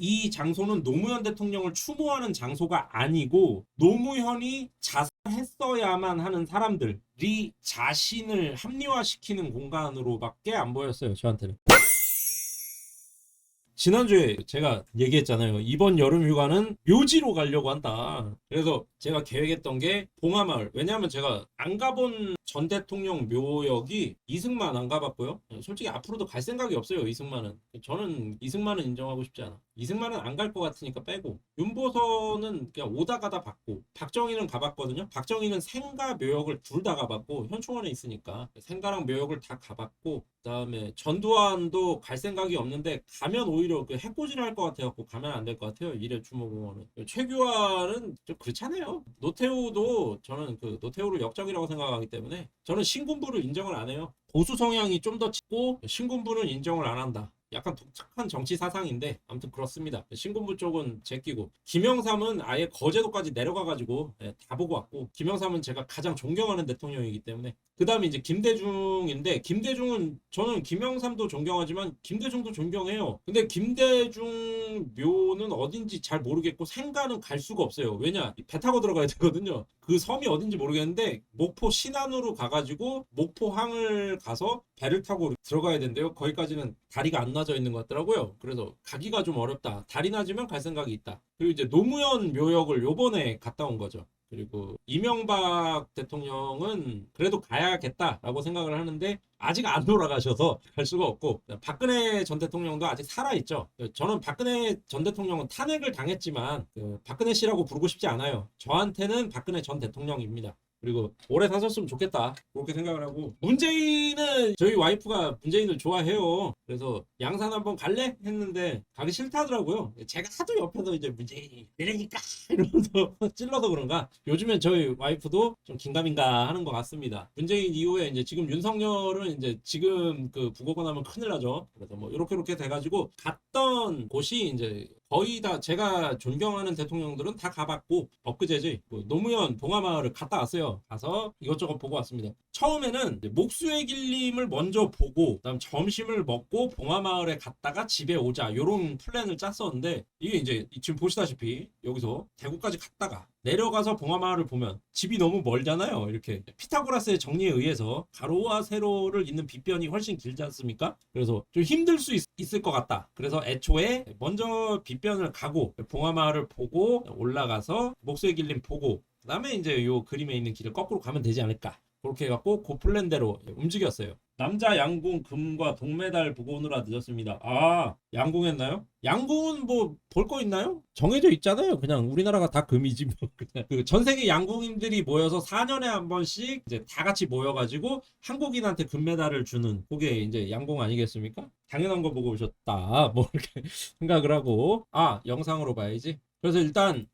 이 장소는 노무현 대통령을 추모하는 장소가 아니고 노무현이 자살했어야만 하는 사람들이 자신을 합리화시키는 공간으로밖에 안 보였어요, 저한테는. 지난주에 제가 얘기했잖아요. 이번 여름 휴가는 묘지로 가려고 한다. 그래서 제가 계획했던 게 봉하마을. 왜냐하면 제가 안 가본 전 대통령 묘역이 이승만 안 가봤고요. 솔직히 앞으로도 갈 생각이 없어요, 이승만은. 저는 이승만은 인정하고 싶지 않아. 이승만은 안 갈 것 같으니까 빼고. 윤보선은 그냥 오다 가다 봤고, 박정희는 가봤거든요. 박정희는 생가 묘역을 둘 다 가봤고, 현충원에 있으니까 생가랑 묘역을 다 가봤고, 그다음에 전두환도 갈 생각이 없는데 가면 오히려 그 해코지를 할 것 같아갖고 가면 안 될 것 같아요. 이래 추모공원은. 최규환은 좀 그렇잖아요. 노태우도 저는 그 노태우를 역적이라고 생각하기 때문에 저는 신군부를 인정을 안 해요. 보수 성향이 좀 더 짙고 신군부는 인정을 안 한다. 약간 독특한 정치 사상인데 아무튼 그렇습니다. 신군부 쪽은 제끼고 김영삼은 아예 거제도까지 내려가가지고 다 보고 왔고 김영삼은 제가 가장 존경하는 대통령이기 때문에 그 다음에 이제 김대중인데 김대중은 저는 김영삼도 존경하지만 김대중도 존경해요. 근데 김대중 묘는 어딘지 잘 모르겠고 생가는 갈 수가 없어요. 왜냐? 배 타고 들어가야 되거든요. 그 섬이 어딘지 모르겠는데 목포 신안으로 가가지고 목포항을 가서 배를 타고 들어가야 된대요. 거기까지는 다리가 안 놔져 있는 것 같더라고요. 그래서 가기가 좀 어렵다. 다리 놔지면 갈 생각이 있다. 그리고 이제 노무현 묘역을 요번에 갔다 온 거죠. 그리고 이명박 대통령은 그래도 가야겠다라고 생각을 하는데 아직 안 돌아가셔서 갈 수가 없고 박근혜 전 대통령도 아직 살아있죠. 저는 박근혜 전 대통령은 탄핵을 당했지만 박근혜 씨라고 부르고 싶지 않아요. 저한테는 박근혜 전 대통령입니다. 그리고 오래 사셨으면 좋겠다 그렇게 생각을 하고 문재인은 저희 와이프가 문재인을 좋아해요. 그래서 양산 한번 갈래? 했는데 가기 싫다더라고요. 제가 하도 옆에서 이제 문재인이 이러니까 이러면서 찔러서 그런가 요즘엔 저희 와이프도 좀 긴가민가 하는 것 같습니다. 문재인 이후에 이제 지금 윤석열은 이제 지금 그 부고가 나면 큰일 나죠. 그래서 뭐 이렇게 돼가지고 갔던 곳이 이제 거의 다 제가 존경하는 대통령들은 다 가봤고 엊그제지 노무현 봉하마을을 갔다 왔어요. 가서 이것저것 보고 왔습니다. 처음에는 목수의 길림을 먼저 보고 그다음 점심을 먹고 봉하마을에 갔다가 집에 오자 요런 플랜을 짰었는데 이게 이제 지금 보시다시피 여기서 대구까지 갔다가 내려가서 봉하마을을 보면 집이 너무 멀잖아요. 이렇게 피타고라스의 정리에 의해서 가로와 세로를 잇는 빗변이 훨씬 길지 않습니까? 그래서 좀 힘들 수 있을 것 같다. 그래서 애초에 먼저 빗변을 가고 봉하마을을 보고 올라가서 목수의 길림 보고 그다음에 이제 요 그림에 있는 길을 거꾸로 가면 되지 않을까. 그렇게 해갖고 그 플랜대로 움직였어요. 남자 양궁 금과 동메달 보고 오느라 늦었습니다. 아, 양궁했나요? 양궁은 뭐 볼 거 있나요? 정해져 있잖아요. 그냥 우리나라가 다 금이지 뭐. 그냥 그 전 세계 양궁인들이 모여서 4년에 한 번씩 이제 다 같이 모여가지고 한국인한테 금메달을 주는 그게 이제 양궁 아니겠습니까? 당연한 거 보고 오셨다. 뭐 이렇게 생각을 하고 아 영상으로 봐야지. 그래서 일단은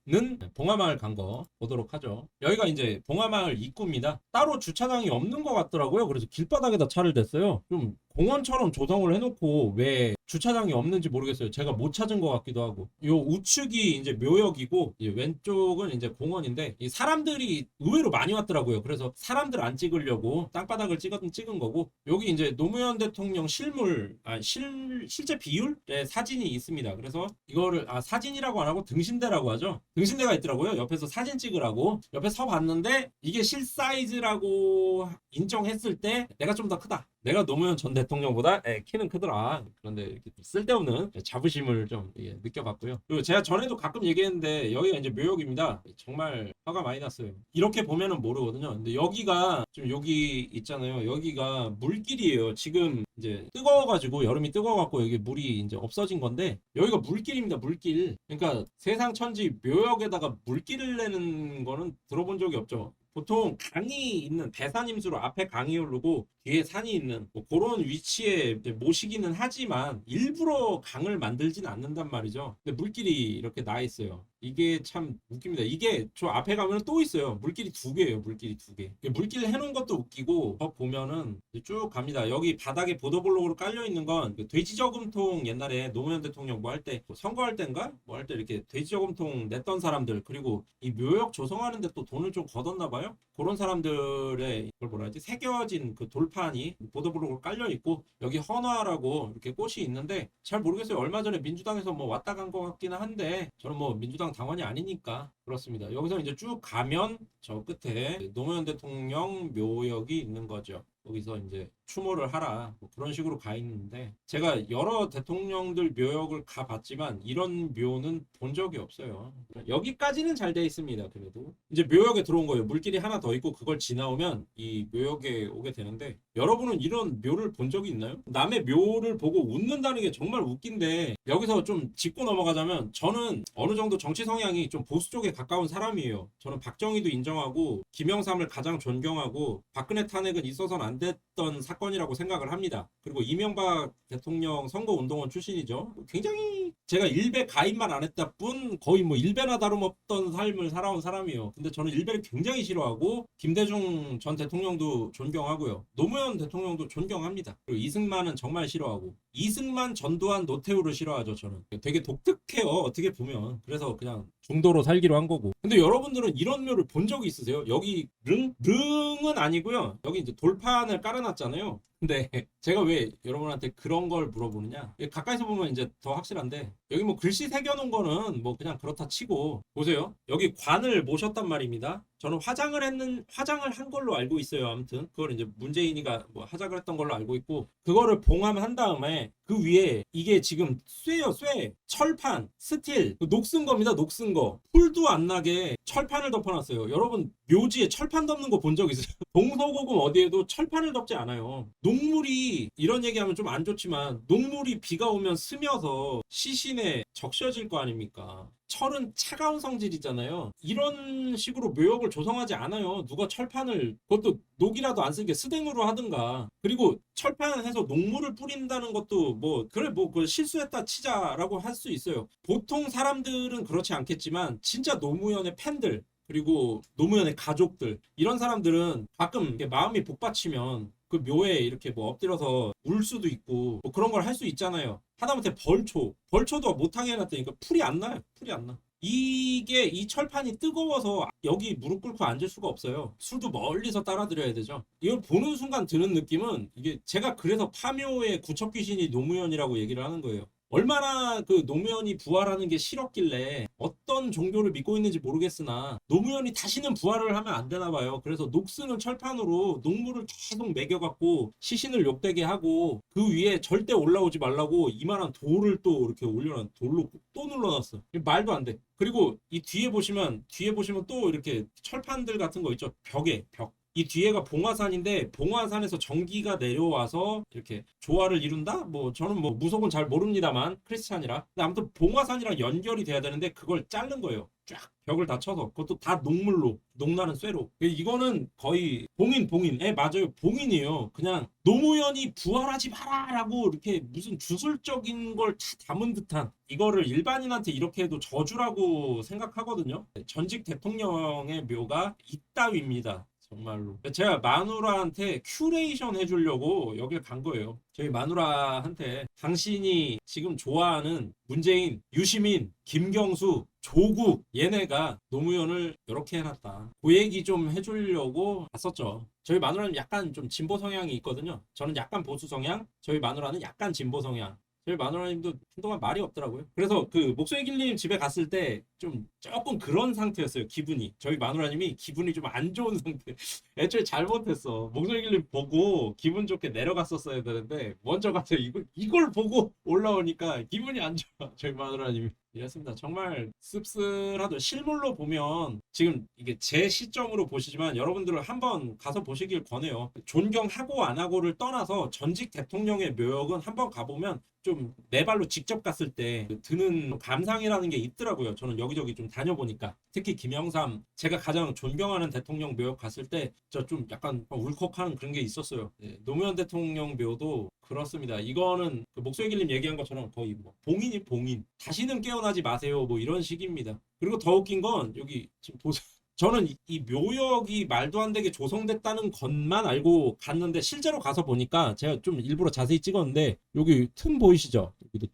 봉하마을 간 거 보도록 하죠. 여기가 이제 봉하마을 입구입니다. 따로 주차장이 없는 것 같더라고요. 그래서 길바닥에다 차를 댔어요. 좀 공원처럼 조성을 해놓고 왜 주차장이 없는지 모르겠어요. 제가 못 찾은 것 같기도 하고. 요 우측이 이제 묘역이고 이 왼쪽은 이제 공원인데 이 사람들이 의외로 많이 왔더라고요. 그래서 사람들 안 찍으려고 땅바닥을 찍은 거고 여기 이제 노무현 대통령 실제 비율의 사진이 있습니다. 그래서 이거를 사진이라고 안 하고 등신대라고 하죠. 등신대가 있더라고요. 옆에서 사진 찍으라고 옆에 서 봤는데 이게 실사이즈라고 인정했을 때 내가 좀 더 크다. 내가 노무현 전 대통령보다 키는 크더라. 그런데 이렇게 쓸데없는 자부심을 좀 느껴봤고요. 그리고 제가 전에도 가끔 얘기했는데 여기가 이제 묘역입니다. 정말 화가 많이 났어요. 이렇게 보면은 모르거든요. 근데 여기가 좀 여기 있잖아요. 여기가 물길이에요. 지금 이제 뜨거워가지고 여름이 뜨거워갖고 여기 물이 이제 없어진 건데 여기가 물길입니다. 물길. 그러니까 세상 천지 묘역에다가 물길을 내는 거는 들어본 적이 없죠. 보통 강이 있는 배산임수로 앞에 강이 흐르고 뒤에 산이 있는 뭐 그런 위치에 모시기는 하지만 일부러 강을 만들진 않는단 말이죠. 근데 물길이 이렇게 나 있어요. 이게 참 웃깁니다. 이게 저 앞에 가면 또 있어요. 물길이 두 개예요. 물길이 두 개. 물길 해놓은 것도 웃기고 더 보면은 쭉 갑니다. 여기 바닥에 보도블록으로 깔려 있는 건그 돼지저금통 옛날에 노무현 대통령 뭐 할 때 선거할 때인가 뭐 할 때 이렇게 돼지저금통 냈던 사람들 그리고 이 묘역 조성하는데 또 돈을 좀 걷었나 봐요. 그런 사람들의 그걸 뭐라 하지 새겨진 그 돌판이 보도블록으로 깔려 있고 여기 헌화라고 이렇게 꽃이 있는데 잘 모르겠어요. 얼마 전에 민주당에서 뭐 왔다 간 것 같기는 한데 저는 뭐 민주당 당원이 아니니까 그렇습니다. 여기서 이제 쭉 가면 저 끝에 노무현 대통령 묘역이 있는 거죠. 거기서 이제 추모를 하라 뭐 그런 식으로 가 있는데 제가 여러 대통령들 묘역을 가봤지만 이런 묘는 본 적이 없어요. 여기까지는 잘 돼 있습니다. 그래도 이제 묘역에 들어온 거예요. 물길이 하나 더 있고 그걸 지나오면 이 묘역에 오게 되는데 여러분은 이런 묘를 본 적이 있나요? 남의 묘를 보고 웃는다는 게 정말 웃긴데 여기서 좀 짚고 넘어가자면 저는 어느 정도 정치 성향이 좀 보수 쪽에 가까운 사람이에요. 저는 박정희도 인정하고 김영삼을 가장 존경하고 박근혜 탄핵은 있어서는 안 됐던 사건이라고 생각을 합니다. 그리고 이명박 대통령 선거운동원 출신이죠. 굉장히 제가 일베 가입만 안 했다 뿐 거의 뭐 일베나 다름없던 삶을 살아온 사람이에요. 근데 저는 일베를 굉장히 싫어하고 김대중 전 대통령도 존경하고요. 노무현 대통령도 존경합니다. 그리고 이승만은 정말 싫어하고 이승만, 전두환, 노태우를 싫어하죠. 저는 되게 독특해요. 어떻게 보면. 그래서 그냥 중도로 살기로 한 거고. 근데 여러분들은 이런 묘를 본 적이 있으세요? 여기 릉은 아니고요. 여기 이제 돌판을 깔아놨잖아요. 근데 제가 왜 여러분한테 그런 걸 물어보느냐? 가까이서 보면 이제 더 확실한데 여기 뭐 글씨 새겨놓은 거는 뭐 그냥 그렇다 치고 보세요. 여기 관을 모셨단 말입니다. 저는 화장을 한 걸로 알고 있어요. 아무튼 그걸 이제 문재인이가 뭐 하자고 했던 걸로 알고 있고 그거를 봉함한 다음에 그 위에 이게 지금 쇠요, 쇠, 철판, 스틸, 녹슨 겁니다. 녹슨 거. 풀도 안 나게 철판을 덮어놨어요. 여러분 묘지에 철판 덮는 거 본 적 있어요? 동서고금 어디에도 철판을 덮지 않아요. 녹물이 이런 얘기하면 좀 안 좋지만 녹물이 비가 오면 스며서 시신에 적셔질 거 아닙니까? 철은 차가운 성질이잖아요. 이런 식으로 묘역을 조성하지 않아요. 누가 철판을 그것도 녹이라도 안 쓰게 스댕으로 하든가. 그리고 철판 해서 녹물을 뿌린다는 것도 뭐 그래 뭐 그 실수했다 치자라고 할 수 있어요. 보통 사람들은 그렇지 않겠지만 진짜 노무현의 팬들 그리고 노무현의 가족들 이런 사람들은 가끔 이렇게 마음이 복받치면 그 묘에 이렇게 뭐 엎드려서 울 수도 있고 뭐 그런 걸 할 수 있잖아요. 하다못해 벌초도 못하게 해놨다니까 풀이 안 나요. 풀이 안 나. 이게 이 철판이 뜨거워서 여기 무릎 꿇고 앉을 수가 없어요. 술도 멀리서 따라드려야 되죠. 이걸 보는 순간 드는 느낌은 이게 제가 그래서 파묘의 구척 귀신이 노무현이라고 얘기를 하는 거예요. 얼마나 그 노무현이 부활하는 게 싫었길래 어떤 종교를 믿고 있는지 모르겠으나 노무현이 다시는 부활을 하면 안 되나 봐요. 그래서 녹쓰는 철판으로 녹물을 계속 매겨갖고 시신을 욕되게 하고 그 위에 절대 올라오지 말라고 이만한 돌을 또 이렇게 올려놔 돌로 또 눌러놨어. 말도 안 돼. 그리고 이 뒤에 보시면 또 이렇게 철판들 같은 거 있죠. 벽. 이 뒤에가 봉화산인데 봉화산에서 전기가 내려와서 이렇게 조화를 이룬다? 뭐 저는 뭐 무속은 잘 모릅니다만 크리스찬이라. 근데 아무튼 봉화산이랑 연결이 돼야 되는데 그걸 자른 거예요. 쫙 벽을 다 쳐서 그것도 다 녹물로 녹나는 쇠로. 이거는 거의 봉인. 맞아요. 봉인이에요. 그냥 노무현이 부활하지 마라라고 이렇게 무슨 주술적인 걸 담은 듯한 이거를 일반인한테 이렇게 해도 저주라고 생각하거든요. 전직 대통령의 묘가 이따위입니다. 정말로 제가 마누라한테 큐레이션 해주려고 여길 간 거예요. 저희 마누라한테 당신이 지금 좋아하는 문재인, 유시민, 김경수, 조국 얘네가 노무현을 이렇게 해놨다. 그 얘기 좀 해주려고 갔었죠. 저희 마누라는 약간 좀 진보 성향이 있거든요. 저는 약간 보수 성향, 저희 마누라는 약간 진보 성향. 저희 마누라님도 한동안 말이 없더라고요. 그래서 그 목소리 길님 집에 갔을 때 좀 조금 그런 상태였어요. 기분이. 저희 마누라님이 기분이 좀 안 좋은 상태. 애초에 잘못했어. 목소리 길님 보고 기분 좋게 내려갔었어야 되는데 먼저 가서 이걸 보고 올라오니까 기분이 안 좋아. 저희 마누라님이. 이랬습니다. 정말 씁쓸하죠. 실물로 보면 지금 이게 제 시점으로 보시지만 여러분들은 한번 가서 보시길 권해요. 존경하고 안 하고를 떠나서 전직 대통령의 묘역은 한번 가보면 좀 내 발로 직접 갔을 때 드는 감상이라는 게 있더라고요. 저는 여기저기 좀 다녀보니까 특히 김영삼 제가 가장 존경하는 대통령 묘역 갔을 때 저 좀 약간 울컥하는 그런 게 있었어요. 네, 노무현 대통령 묘도 그렇습니다. 이거는 그 목소리길님 얘기한 것처럼 거의 뭐 봉인이 봉인. 다시는 깨어나지 마세요. 뭐 이런 식입니다. 그리고 더 웃긴 건 여기 지금 보세요. 저는 이 묘역이 말도 안 되게 조성됐다는 것만 알고 갔는데 실제로 가서 보니까 제가 좀 일부러 자세히 찍었는데 여기 틈 보이시죠? 여기도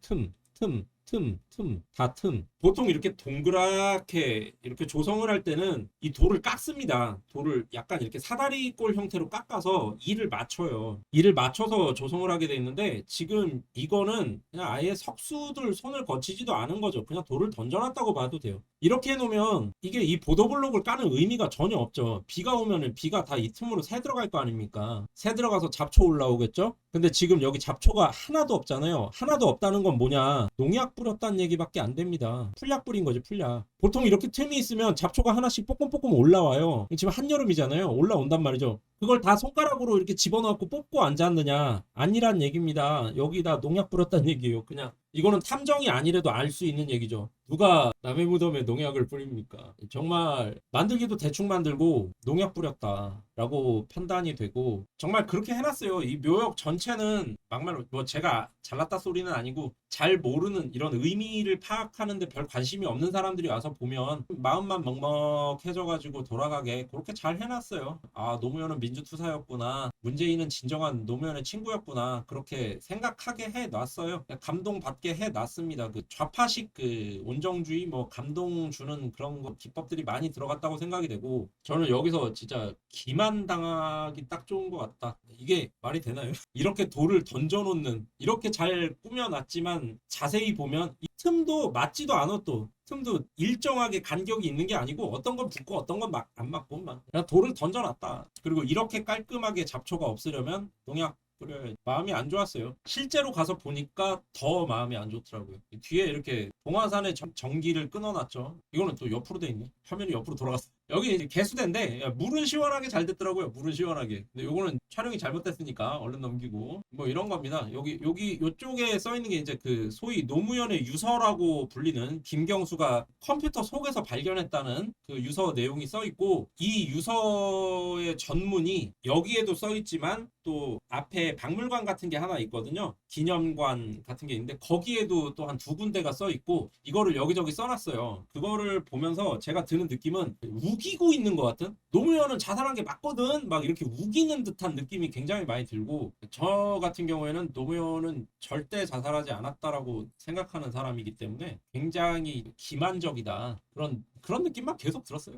다 틈. 보통 이렇게 동그랗게 이렇게 조성을 할 때는 이 돌을 깎습니다. 돌을 약간 이렇게 사다리꼴 형태로 깎아서 일을 맞춰요. 일을 맞춰서 조성을 하게 돼 있는데 지금 이거는 그냥 아예 석수들 손을 거치지도 않은 거죠. 그냥 돌을 던져놨다고 봐도 돼요. 이렇게 해놓으면 이게 이 보도블록을 까는 의미가 전혀 없죠. 비가 오면은 비가 다 이 틈으로 새 들어갈 거 아닙니까? 새 들어가서 잡초 올라오겠죠? 근데 지금 여기 잡초가 하나도 없잖아요. 하나도 없다는 건 뭐냐? 농약 뿌렸다는 얘기밖에 안 됩니다. 풀약 뿌린 거지, 풀약. 보통 이렇게 틈이 있으면 잡초가 하나씩 뽀꼼뽀꼼 올라와요. 지금 한여름이잖아요. 올라온단 말이죠. 그걸 다 손가락으로 이렇게 집어넣고 뽑고 앉았느냐? 아니란 얘기입니다. 여기다 농약 뿌렸다는 얘기예요. 그냥 이거는 탐정이 아니래도 알 수 있는 얘기죠. 누가 남의 무덤에 농약을 뿌립니까? 정말 만들기도 대충 만들고 농약 뿌렸다라고 판단이 되고 정말 그렇게 해놨어요. 이 묘역 전체는 막말 뭐 제가 잘났다 소리는 아니고 잘 모르는 이런 의미를 파악하는데 별 관심이 없는 사람들이 와서 보면 마음만 먹먹해져가지고 돌아가게 그렇게 잘 해놨어요. 아, 노무현은 민주투사였구나. 문재인은 진정한 노무현의 친구였구나. 그렇게 생각하게 해놨어요. 감동받게 해놨습니다. 그 좌파식 그 온정주의 뭐 감동 주는 그런 거 기법들이 많이 들어갔다고 생각이 되고 저는 여기서 진짜 기만당하기 딱 좋은 것 같다. 이게 말이 되나요? 이렇게 돌을 던져놓는 이렇게 잘 꾸며놨지만 자세히 보면 이 틈도 맞지도 않아 또 틈도 일정하게 간격이 있는 게 아니고 어떤 건 붙고 어떤 건 안 맞고 막 그냥 돌을 던져놨다. 그리고 이렇게 깔끔하게 잡초가 없으려면 농약 뿌려야 마음이 안 좋았어요. 실제로 가서 보니까 더 마음이 안 좋더라고요. 뒤에 이렇게 봉화산의 전기를 끊어놨죠. 이거는 또 옆으로 돼 있네. 화면이 옆으로 돌아갔어. 여기 이제 개수대인데 물은 시원하게 잘 됐더라고요. 물은 시원하게. 근데 요거는 촬영이 잘못됐으니까 얼른 넘기고 뭐 이런 겁니다. 여기 요쪽에 써 있는 게 이제 그 소위 노무현의 유서라고 불리는 김경수가 컴퓨터 속에서 발견했다는 그 유서 내용이 써 있고 이 유서의 전문이 여기에도 써 있지만 또 앞에 박물관 같은 게 하나 있거든요. 기념관 같은 게 있는데 거기에도 또 한 두 군데가 써 있고 이거를 여기저기 써놨어요. 그거를 보면서 제가 드는 느낌은 우기고 있는 것 같은 노무현은 자살한 게 맞거든 막 이렇게 우기는 듯한 느낌이 굉장히 많이 들고 저 같은 경우에는 노무현은 절대 자살하지 않았다라고 생각하는 사람이기 때문에 굉장히 기만적이다 그런 느낌만 계속 들었어요.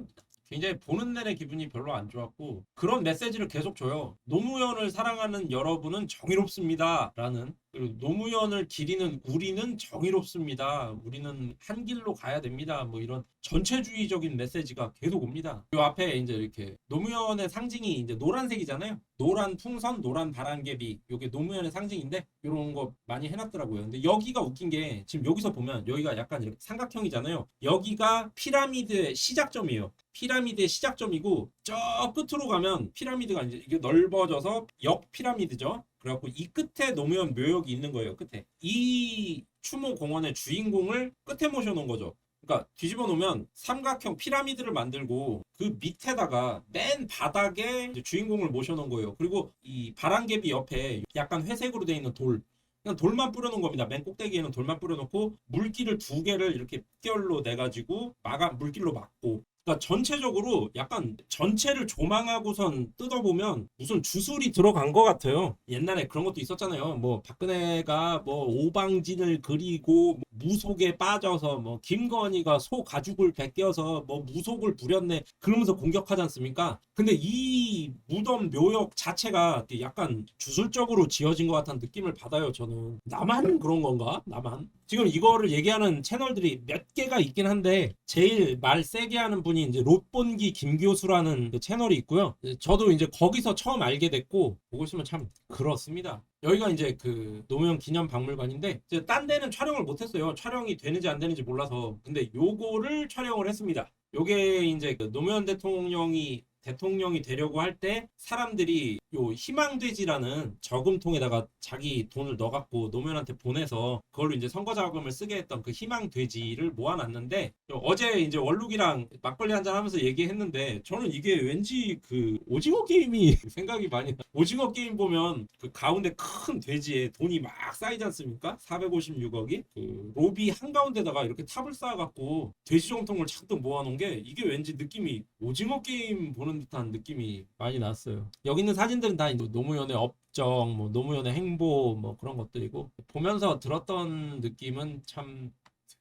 굉장히 보는 내내 기분이 별로 안 좋았고 그런 메시지를 계속 줘요. 노무현을 사랑하는 여러분은 정의롭습니다 라는 그리고 노무현을 기리는 우리는 정의롭습니다. 우리는 한 길로 가야 됩니다. 뭐 이런 전체주의적인 메시지가 계속 옵니다. 이 앞에 이제 이렇게 노무현의 상징이 이제 노란색이잖아요. 노란 풍선, 노란 바람개비. 이게 노무현의 상징인데 이런 거 많이 해놨더라고요. 근데 여기가 웃긴 게 지금 여기서 보면 여기가 약간 이렇게 삼각형이잖아요. 여기가 피라미드의 시작점이에요. 피라미드의 시작점이고 저 끝으로 가면 피라미드가 이제 이게 넓어져서 역 피라미드죠. 그래갖고 이 끝에 노무현 묘역이 있는 거예요. 끝에 이 추모 공원의 주인공을 끝에 모셔놓은 거죠. 그러니까 뒤집어 놓으면 삼각형 피라미드를 만들고 그 밑에다가 맨 바닥에 이제 주인공을 모셔놓은 거예요. 그리고 이 바람개비 옆에 약간 회색으로 되어 있는 돌 그냥 돌만 뿌려놓은 겁니다. 맨 꼭대기에는 돌만 뿌려놓고 물기를 두 개를 이렇게 결로 내가지고 물길로 막고 그러니까 전체적으로 약간 전체를 조망하고선 뜯어보면 무슨 주술이 들어간 것 같아요. 옛날에 그런 것도 있었잖아요. 뭐 박근혜가 뭐 오방진을 그리고 무속에 빠져서 뭐 김건희가 소 가죽을 벗겨서 뭐 무속을 부렸네 그러면서 공격하지 않습니까? 근데 이 무덤 묘역 자체가 약간 주술적으로 지어진 것 같은 느낌을 받아요. 저는 나만 그런 건가? 나만? 지금 이거를 얘기하는 채널들이 몇 개가 있긴 한데 제일 말 세게 하는 분이 이제 롯본기 김교수라는 그 채널이 있고요. 저도 이제 거기서 처음 알게 됐고 보고 있으면 참 그렇습니다. 여기가 이제 그 노무현 기념박물관인데 이제 딴 데는 촬영을 못했어요. 촬영이 되는지 안 되는지 몰라서. 근데 요거를 촬영을 했습니다. 요게 이제 그 노무현 대통령이 대통령이 되려고 할 때 사람들이 요 희망돼지라는 저금통에다가 자기 돈을 넣어갖고 노무현한테 보내서 그걸로 이제 선거 자금을 쓰게 했던 그 희망돼지를 모아놨는데, 어제 이제 월룩이랑 막걸리 한잔 하면서 얘기했는데 저는 이게 왠지 그 오징어 게임이 생각이 많이 나. 오징어 게임 보면 그 가운데 큰 돼지에 돈이 막 쌓이지 않습니까? 456억이 그 로비 한가운데다가 이렇게 탑을 쌓아갖고 돼지 정통을 잔뜩 모아놓은 게 이게 왠지 느낌이 오징어 게임 보는 듯한 느낌이 많이 났어요. 여기 있는 사진들은 다 노무현의 업적, 뭐 노무현의 행보, 뭐 그런 것들이고, 보면서 들었던 느낌은 참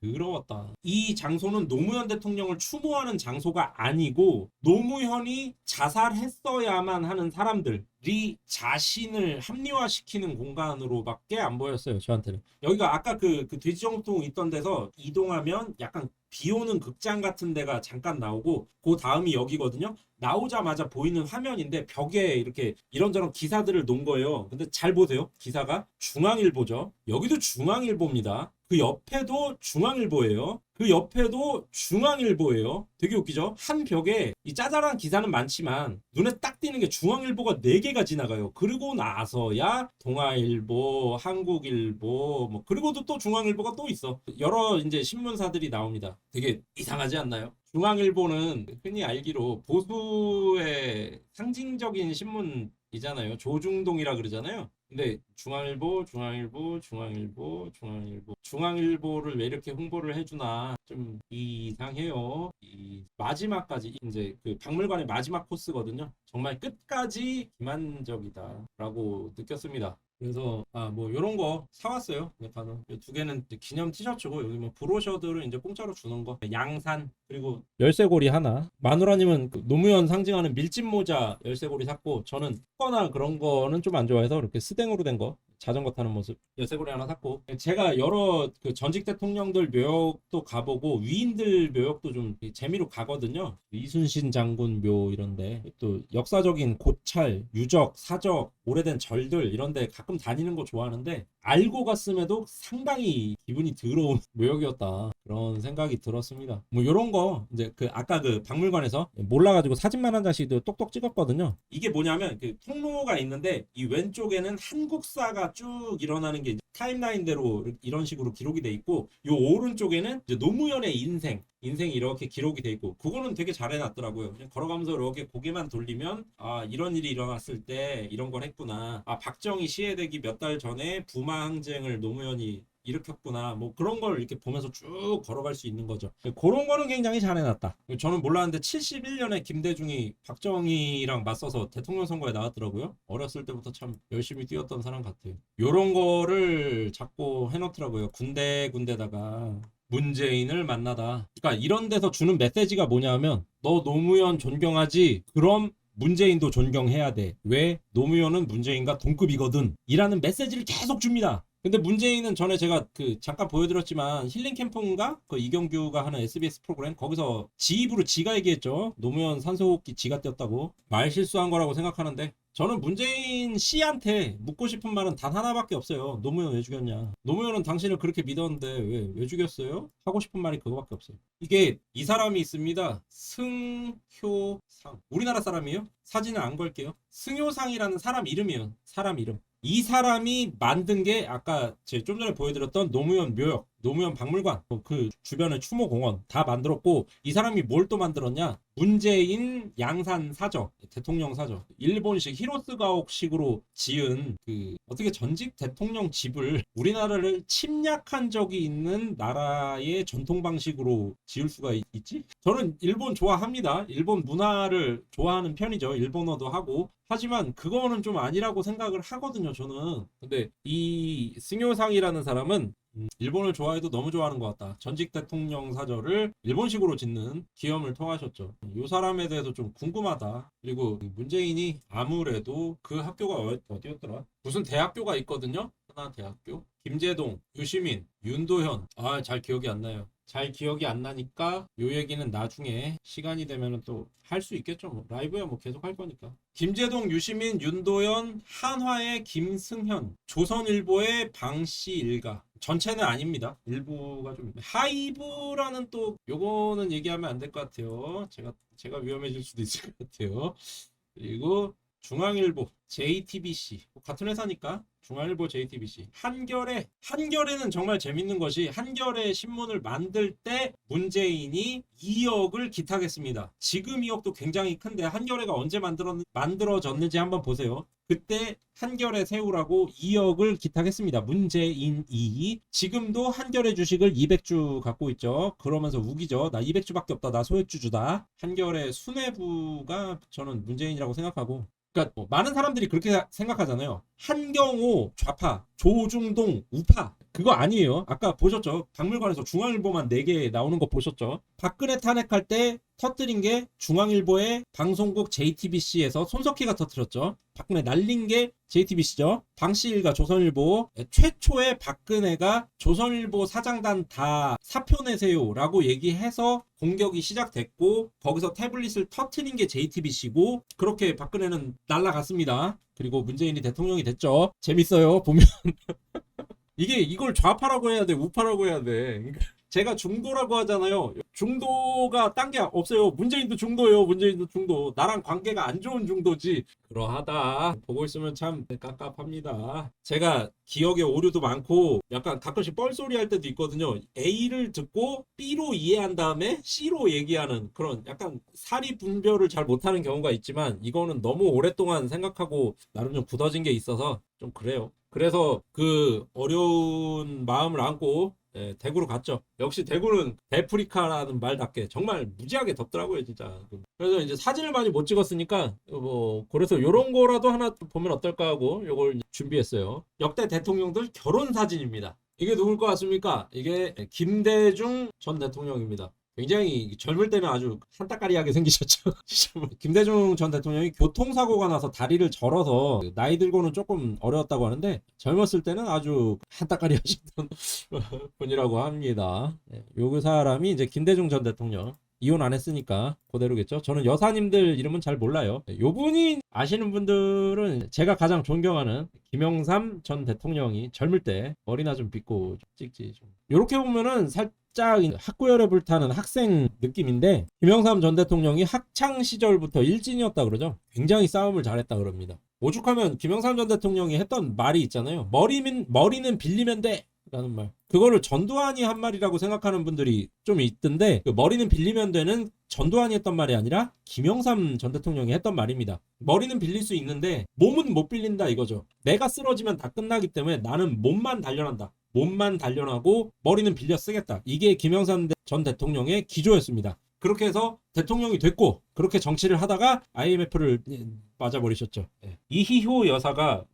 더러웠다. 이 장소는 노무현 대통령을 추모하는 장소가 아니고 노무현이 자살했어야만 하는 사람들이 자신을 합리화시키는 공간으로밖에 안 보였어요, 저한테는. 여기가 아까 그 돼지정통 있던 데서 이동하면 약간 비 오는 극장 같은 데가 잠깐 나오고, 그 다음이 여기거든요. 나오자마자 보이는 화면인데 벽에 이렇게 이런저런 기사들을 놓은 거예요. 근데 잘 보세요. 기사가 중앙일보죠. 여기도 중앙일보입니다. 그 옆에도 중앙일보예요. 그 옆에도 중앙일보예요. 되게 웃기죠? 한 벽에 이 짜잘한 기사는 많지만 눈에 딱 띄는 게 중앙일보가 4개가 지나가요. 그리고 나서야 동아일보, 한국일보, 뭐 그리고도 또 중앙일보가 또 있어. 여러 이제 신문사들이 나옵니다. 되게 이상하지 않나요? 중앙일보는 흔히 알기로 보수의 상징적인 신문이잖아요. 조중동이라 그러잖아요. 근데 중앙일보를 왜 이렇게 홍보를 해주나 좀 이상해요. 이 마지막까지 이제 그 박물관의 마지막 코스거든요. 정말 끝까지 기만적이다라고 느꼈습니다. 그래서 뭐 이런 거 사왔어요. 간혹 2개는 기념 티셔츠고, 여기 뭐 브로셔들을 이제 공짜로 주는 거, 양산, 그리고 열쇠고리 하나. 마누라님은 그 노무현 상징하는 밀짚 모자 열쇠고리 샀고, 저는 거나 그런 거는 좀 안 좋아해서 이렇게 스댕으로 된 거, 자전거 타는 모습 열쇠고리 하나 샀고, 제가 여러 그 전직 대통령들 묘역도 가보고 위인들 묘역도 좀 재미로 가거든요. 이순신 장군 묘 이런데, 또 역사적인 고찰, 유적, 사적, 오래된 절들 이런데 가끔 다니는 거 좋아하는데, 알고 갔음에도 상당히 기분이 더러운 묘역이었다, 그런 생각이 들었습니다. 뭐 이런 거 이제 그 아까 그 박물관에서 몰라가지고 사진만 한 장씩 똑똑 찍었거든요. 이게 뭐냐면 그 통로가 있는데 이 왼쪽에는 한국사가 쭉 일어나는 게 타임라인대로 이런 식으로 기록이 돼 있고, 요 오른쪽에는 이제 노무현의 인생이 이렇게 기록이 돼 있고, 그거는 되게 잘 해놨더라고요. 그냥 걸어가면서 이렇게 고개만 돌리면 이런 일이 일어났을 때 이런 걸 했구나, 박정희 시해되기 몇 달 전에 부마 항쟁을 노무현이 일으켰구나, 뭐 그런 걸 이렇게 보면서 쭉 걸어갈 수 있는 거죠. 그런 거는 굉장히 잘 해놨다. 저는 몰랐는데 71년에 김대중이 박정희랑 맞서서 대통령 선거에 나왔더라고요. 어렸을 때부터 참 열심히 뛰었던 사람 같아요. 요런 거를 자꾸 해놓더라고요. 군데군데다가 문재인을 만나다. 그러니까 이런 데서 주는 메시지가 뭐냐면, 너 노무현 존경하지? 그럼 문재인도 존경해야 돼. 왜? 노무현은 문재인과 동급이거든, 이라는 메시지를 계속 줍니다. 근데 문재인은 전에 제가 그 잠깐 보여드렸지만 힐링 캠프인가? 그 이경규가 하는 SBS 프로그램, 거기서 지 입으로 지가 얘기했죠. 노무현 산소호흡기 지가 떼었다고. 말 실수한 거라고 생각하는데, 저는 문재인 씨한테 묻고 싶은 말은 단 하나밖에 없어요. 노무현 왜 죽였냐. 노무현은 당신을 그렇게 믿었는데 왜 죽였어요? 하고 싶은 말이 그거밖에 없어요. 이게 이 사람이 있습니다. 승효상. 우리나라 사람이에요? 사진을 안 걸게요. 승효상이라는 사람 이름이에요. 사람 이름. 이 사람이 만든 게 아까 제가 좀 전에 보여드렸던 노무현 묘역, 노무현 박물관, 그 주변의 추모공원 다 만들었고, 이 사람이 뭘 또 만들었냐? 문재인 양산 사저, 대통령 사저, 일본식 히로스가옥식으로 지은 그 어떻게 전직 대통령 집을 우리나라를 침략한 적이 있는 나라의 전통 방식으로 지을 수가 있지? 저는 일본 좋아합니다. 일본 문화를 좋아하는 편이죠. 일본어도 하고. 하지만 그거는 좀 아니라고 생각을 하거든요, 저는. 근데 이 승효상이라는 사람은 일본을 좋아해도 너무 좋아하는 것 같다. 전직 대통령 사저를 일본식으로 짓는 기염을 통하셨죠. 이 사람에 대해서 좀 궁금하다. 그리고 문재인이 아무래도 그 학교가 어디였더라? 무슨 대학교가 있거든요. 하나 대학교. 김제동, 유시민, 윤도현. 잘 기억이 안 나요. 잘 기억이 안 나니까 요 얘기는 나중에 시간이 되면 또 할 수 있겠죠. 뭐 라이브야 뭐 계속 할 거니까. 김제동, 유시민, 윤도현, 한화의 김승현, 조선일보의 방씨 일가. 전체는 아닙니다. 일부가 좀 하이브라는 또 요거는 얘기하면 안 될 것 같아요. 제가 위험해질 수도 있을 것 같아요. 그리고 중앙일보, JTBC 같은 회사니까 중앙일보, JTBC, 한겨레는 정말 재밌는 것이 한겨레 신문을 만들 때 문재인이 2억을 기탁했습니다. 지금 2억도 굉장히 큰데 한겨레가 언제 만들어졌는지 한번 보세요. 그때 한겨레 세우라고 2억을 기탁했습니다. 문재인이. 지금도 한겨레 주식을 200주 갖고 있죠. 그러면서 우기죠. 나 200주밖에 없다. 나 소액주주다. 한겨레 수뇌부가 저는 문재인이라고 생각하고, 그러니까 뭐 많은 사람들이 그렇게 생각하잖아요. 한경호 좌파, 조중동 우파, 그거 아니에요. 아까 보셨죠? 박물관에서 중앙일보만 4개 나오는 거 보셨죠? 박근혜 탄핵할 때 터뜨린 게 중앙일보의 방송국 JTBC에서 손석희가 터뜨렸죠. 박근혜 날린 게 JTBC죠. 방씨일가 조선일보. 최초의 박근혜가 조선일보 사장단 다 사표 내세요 라고 얘기해서 공격이 시작됐고, 거기서 태블릿을 터뜨린 게 JTBC고, 그렇게 박근혜는 날라갔습니다. 그리고 문재인이 대통령이 됐죠. 재밌어요 보면. 이걸 좌파라고 해야 돼, 우파라고 해야 돼. 제가 중도라고 하잖아요. 중도가 딴 게 없어요. 문재인도 중도예요. 문재인도 중도. 나랑 관계가 안 좋은 중도지. 그러하다. 보고 있으면 참 깝깝합니다. 제가 기억에 오류도 많고 약간 가끔씩 뻘소리 할 때도 있거든요. A를 듣고 B로 이해한 다음에 C로 얘기하는 그런 약간 사리 분별을 잘 못하는 경우가 있지만, 이거는 너무 오랫동안 생각하고 나름 좀 굳어진 게 있어서 좀 그래요. 그래서 그 어려운 마음을 안고 대구로 갔죠. 역시 대구는 데프리카라는 말답게 정말 무지하게 덥더라고요, 진짜. 그래서 이제 사진을 많이 못 찍었으니까 뭐 그래서 요런 거라도 하나 보면 어떨까 하고 요걸 준비했어요. 역대 대통령들 결혼 사진입니다. 이게 누굴 것 같습니까? 이게 김대중 전 대통령입니다. 굉장히 젊을 때는 아주 한따까리하게 생기셨죠. 김대중 전 대통령이 교통사고가 나서 다리를 절어서 나이 들고는 조금 어려웠다고 하는데, 젊었을 때는 아주 한따까리 하셨던 분이라고 합니다. 요 사람이 이제 김대중 전 대통령. 이혼 안 했으니까 그대로겠죠. 저는 여사님들 이름은 잘 몰라요. 요 분이 아시는 분들은 제가 가장 존경하는 김영삼 전 대통령이 젊을 때 머리나 좀 빗고 찍지 좀. 요렇게 보면은 살짝 학구열에 불타는 학생 느낌인데, 김영삼 전 대통령이 학창 시절부터 일진이었다 그러죠. 굉장히 싸움을 잘했다 그럽니다. 오죽하면 김영삼 전 대통령이 했던 말이 있잖아요. 머리는 빌리면 돼 라는 말. 그거를 전두환이 한 말이라고 생각하는 분들이 좀 있던데, 그 머리는 빌리면 되는 전두환이 했던 말이 아니라 김영삼 전 대통령이 했던 말입니다. 머리는 빌릴 수 있는데 몸은 못 빌린다 이거죠. 내가 쓰러지면 다 끝나기 때문에 나는 몸만 단련한다. 몸만 단련하고 머리는 빌려 쓰겠다. 이게 김영삼 전 대통령의 기조였습니다. 그렇게 해서 대통령이 됐고, 그렇게 정치를 하다가 IMF를 맞아버리셨죠. 이희호 여사가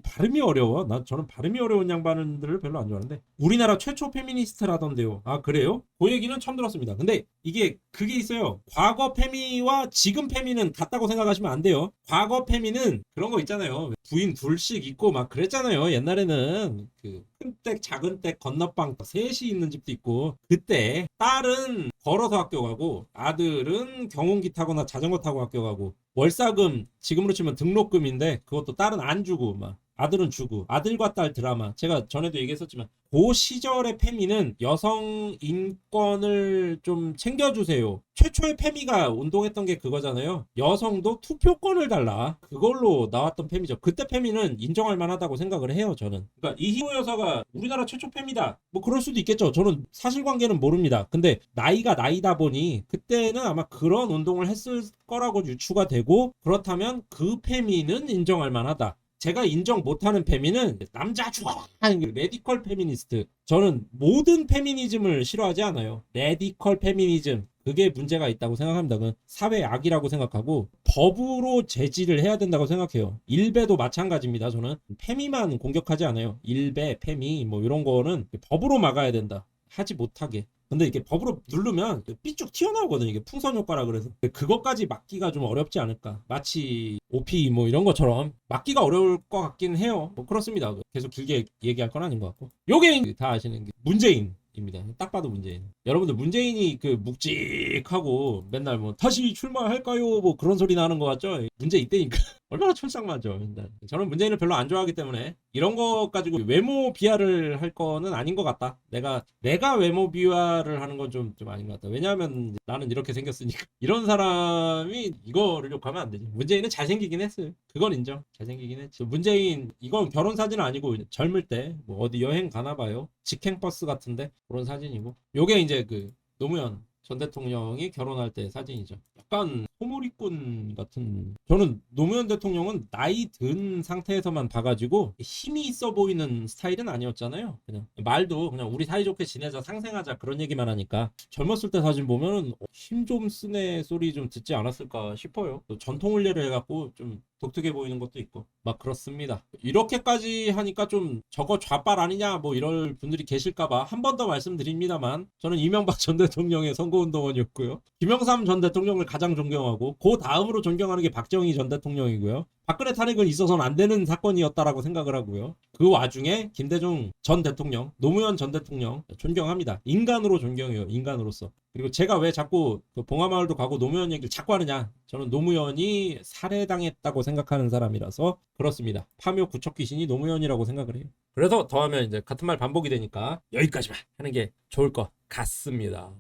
발음이 어려워. 저는 발음이 어려운 양반들을 별로 안 좋아하는데, 우리나라 최초 페미니스트라던데요. 아 그래요? 그 얘기는 처음 들었습니다. 근데 이게 그게 있어요. 과거 페미와 지금 페미는 같다고 생각하시면 안 돼요. 과거 페미는 그런 거 있잖아요. 부인 둘씩 있고 막 그랬잖아요. 옛날에는 그 큰 댁 작은 댁 건너방 셋이 있는 집도 있고, 그때 딸은 걸어서 학교 가고 아들은 경운기 타거나 자전거 타고 학교 가고, 월사금 지금으로 치면 등록금인데 그것도 딸은 안 주고 막 아들은 주고, 아들과 딸 드라마 제가 전에도 얘기했었지만, 그 시절의 페미는 여성 인권을 좀 챙겨주세요. 최초의 페미가 운동했던 게 그거잖아요. 여성도 투표권을 달라. 그걸로 나왔던 페미죠. 그때 페미는 인정할 만하다고 생각을 해요, 저는. 그러니까 이희호 여사가 우리나라 최초 페미다, 뭐 그럴 수도 있겠죠. 저는 사실관계는 모릅니다. 근데 나이가 나이다 보니 그때는 아마 그런 운동을 했을 거라고 유추가 되고, 그렇다면 그 페미는 인정할 만하다. 제가 인정 못하는 페미는 남자 좋아하는 레디컬 페미니스트. 저는 모든 페미니즘을 싫어하지 않아요. 레디컬 페미니즘, 그게 문제가 있다고 생각합니다. 그건 사회 악이라고 생각하고 법으로 제지를 해야 된다고 생각해요. 일베도 마찬가지입니다. 저는 페미만 공격하지 않아요. 일베, 페미 뭐 이런 거는 법으로 막아야 된다. 하지 못하게. 근데 이게 법으로 누르면 삐쭉 튀어나오거든요. 이게 풍선 효과라 그래서. 그것까지 막기가 좀 어렵지 않을까. 마치 OP 뭐 이런 것처럼 막기가 어려울 것 같긴 해요. 뭐 그렇습니다. 계속 길게 얘기할 건 아닌 것 같고. 요게 다 아시는 게 문재인입니다. 딱 봐도 문재인. 여러분들 문재인이 그 묵직하고 맨날 뭐 다시 출마할까요? 뭐 그런 소리 나는 것 같죠? 문제 이때니까. 얼마나 촌싹맞죠. 저는 문재인을 별로 안 좋아하기 때문에 이런 거 가지고 외모 비하를 할 거는 아닌 것 같다. 내가 외모 비하를 하는 건 좀 아닌 것 같다. 왜냐하면 나는 이렇게 생겼으니까. 이런 사람이 이거를 욕하면 안 되지. 문재인은 잘생기긴 했어요. 그건 인정. 잘생기긴 했지. 문재인 이건 결혼 사진은 아니고 젊을 때 뭐 어디 여행 가나 봐요. 직행버스 같은데 그런 사진이고. 요게 이제 그 노무현 전 대통령이 결혼할 때 사진이죠. 약간 소몰이꾼 같은. 저는 노무현 대통령은 나이 든 상태에서만 봐가지고 힘이 있어 보이는 스타일은 아니었잖아요. 그냥 말도 그냥 우리 사이좋게 지내자 상생하자 그런 얘기만 하니까 젊었을 때 사진 보면은 힘 좀 쓰네 소리 좀 듣지 않았을까 싶어요. 또 전통 훈련을 해갖고 좀 독특해 보이는 것도 있고 막 그렇습니다. 이렇게까지 하니까 좀 저거 좌빨 아니냐 뭐 이럴 분들이 계실까봐 한 번 더 말씀드립니다만 저는 이명박 전 대통령의 선거운동원이었고요. 김영삼 전 대통령을 가장 존경하고 그 다음으로 존경하는 게 박정희 전 대통령이고요. 박근혜 탄핵은 있어서는 안 되는 사건이었다라고 생각을 하고요. 그 와중에 김대중 전 대통령, 노무현 전 대통령 존경합니다. 인간으로 존경해요. 인간으로서. 그리고 제가 왜 자꾸 그 봉하마을도 가고 노무현 얘기를 자꾸 하느냐. 저는 노무현이 살해당했다고 생각하는 사람이라서 그렇습니다. 파묘 구척 귀신이 노무현이라고 생각을 해요. 그래서 더하면 이제 같은 말 반복이 되니까 여기까지만 하는 게 좋을 것 같습니다.